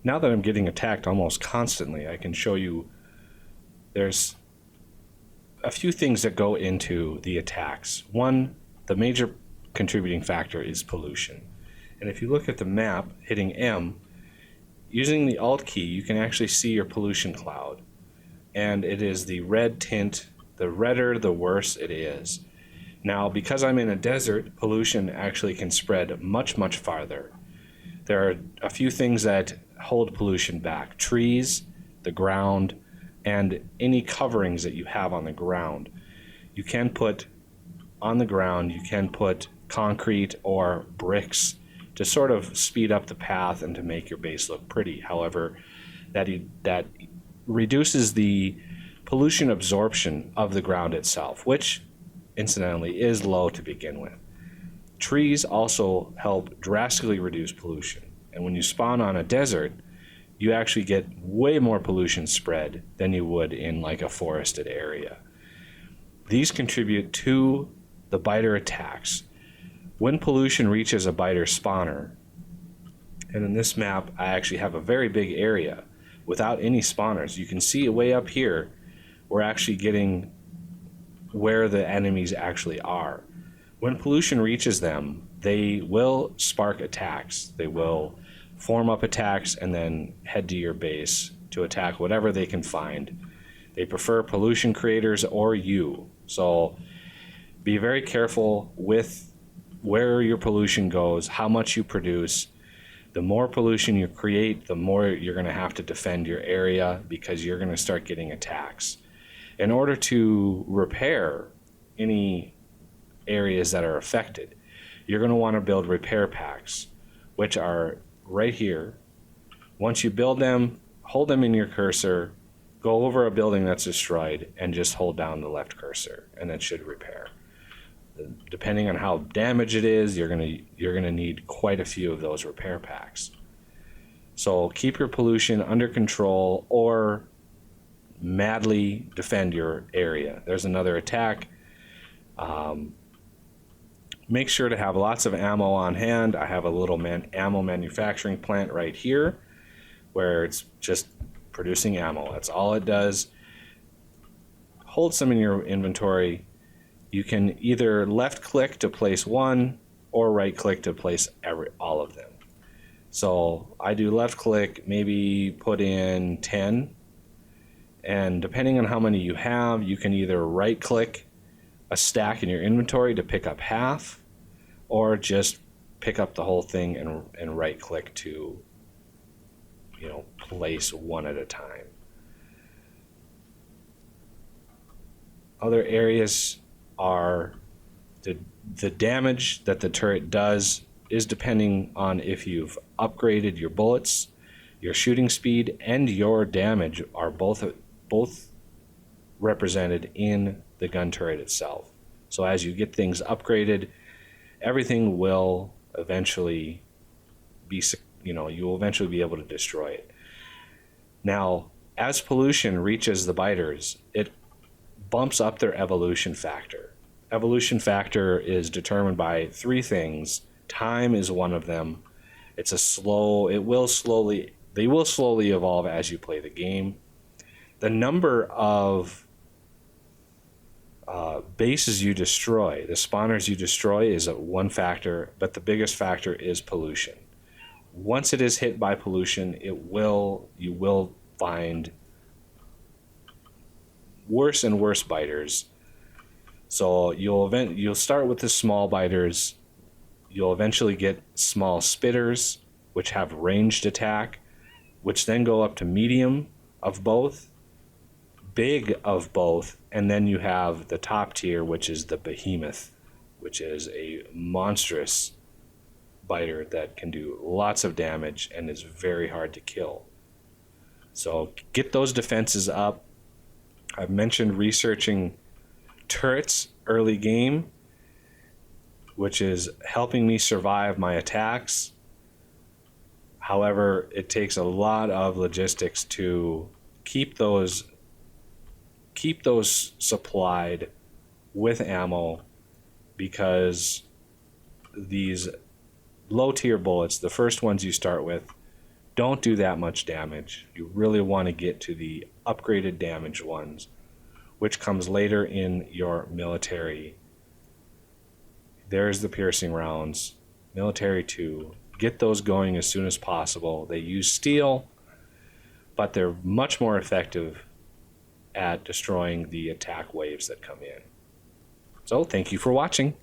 now that I'm getting attacked almost constantly, I can show you there's a few things that go into the attacks. One, the major contributing factor is pollution. And if you look at the map, hitting M, using the Alt key, you can actually see your pollution cloud. And it is the red tint. The redder, the worse it is. Now, because I'm in a desert, pollution actually can spread much, much farther. There are a few things that hold pollution back. Trees, the ground, and any coverings that you have on the ground. You can put on the ground, you can put concrete or bricks to sort of speed up the path and to make your base look pretty. However, that reduces the pollution absorption of the ground itself, which incidentally is low to begin with. Trees also help drastically reduce pollution. And when you spawn on a desert, you actually get way more pollution spread than you would in like a forested area. These contribute to the biter attacks. When pollution reaches a biter spawner, and in this map I actually have a very big area without any spawners. You can see way up here, we're actually getting where the enemies actually are. When pollution reaches them, they will spark attacks. They will form up attacks and then head to your base to attack whatever they can find. They prefer pollution creators or you. So be very careful with where your pollution goes, how much you produce. The more pollution you create, the more you're going to have to defend your area because you're going to start getting attacks. In order to repair any areas that are affected, you're going to want to build repair packs, which are right here. Once you build them, hold them in your cursor, go over a building that's destroyed, and just hold down the left cursor, and it should repair. Depending on how damaged it is, you're gonna need quite a few of those repair packs. So keep your pollution under control or madly defend your area. There's another attack. Make sure to have lots of ammo on hand. I have a little ammo manufacturing plant right here where it's just producing ammo. That's all it does. Hold some in your inventory. You can either left click to place one or right click to place all of them. So I do left click, maybe put in 10. And depending on how many you have, you can either right click a stack in your inventory to pick up half, or just pick up the whole thing and right click to, place one at a time. Other areas are the damage that the turret does is depending on if you've upgraded your bullets, your shooting speed, and your damage are both represented in the gun turret itself. So as you get things upgraded, everything will eventually be, you will eventually be able to destroy it. Now, as pollution reaches the biters, it bumps up their evolution factor. Evolution factor is determined by three things. Time is one of them. They will slowly evolve as you play the game. The number of bases you destroy, the spawners you destroy, is one factor, but the biggest factor is pollution. Once it is hit by pollution, you will find worse and worse biters. So you'll start with the small biters. You'll eventually get small spitters, which have ranged attack, which then go up to medium of both, big of both, and then you have the top tier, which is the behemoth, which is a monstrous biter that can do lots of damage and is very hard to kill. So get those defenses up. I've mentioned researching turrets early game, which is helping me survive my attacks. However, it takes a lot of logistics to keep those supplied with ammo, because these low tier bullets, the first ones you start with, don't do that much damage. You really want to get to the upgraded damage ones, which comes later in your military. There's the piercing rounds, military 2. Get those going as soon as possible. They use steel, but they're much more effective at destroying the attack waves that come in. So thank you for watching.